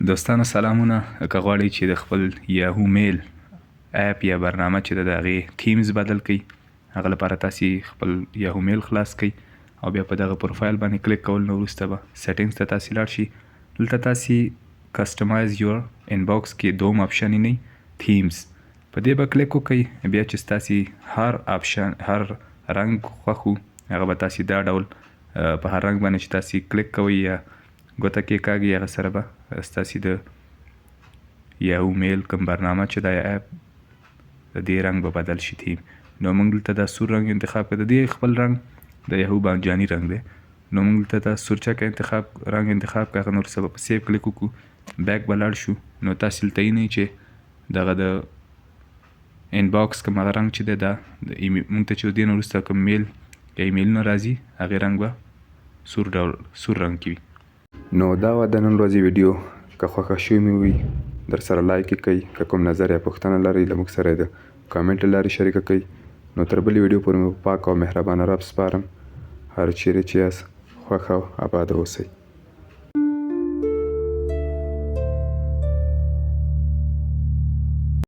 دوستانو سلامونه. که غواړئ چې د خپل یاهو میل اپ یا برنامه چې د هغې تیمز بدل کړئ، هغه لپاره تاسې خپل یاهو میل خلاص کړئ او بیا په دغه پروفایل باندې کلیک کول نه وروسته به سیټینګز ته تاسې لاړ شئ. دلته تاسې کسټمایز یور انباکس کې دوم آپشن یې تیمز، په دې به کلیک وکړئ. بیا چې ستاسې هر رنګ خوښ وو هغه به تاسې دا ډول په هر رنګ باندې چې تاسې کلیک کوئ یا ګوته کېکاږئ هغه سره به ستاسې د یاهو میل کوم برنامه چې دا اپ د دې رنګ به بدل شي تیم. نو موږ دلته دا سور رنګ انتخاب کړو. د دې خپل رنګ د یاهو بانجاني رنګ دی. نو موږ دلته دا سورچکه رنګ انتخاب کړو. هغه وروسته به په سیو کلیک وکړو، بیک به لاړ شو. نو تاسې دلته وینئ چې دغه د انباکس کوم هغه رنګ چې دی دا موږ ته چې د دې نه وروسته کوم میل یا ایمیلونه راځي هغې رنګ به سور رنګ کې وي. نو دا وه د نن ورځې ویډیو. که خوښه شوې مې وي در سره لایک یې کړئ. که کوم نظر یا پوښتنه لرئ له موږ سره یې د کامنټ له لارې شریکه کړئ. نو تر بلې ویډیو پورې مې په پاک او مهربانه رب سپارم. هر چیرې چې یاست خوښ او اباد اوسئ.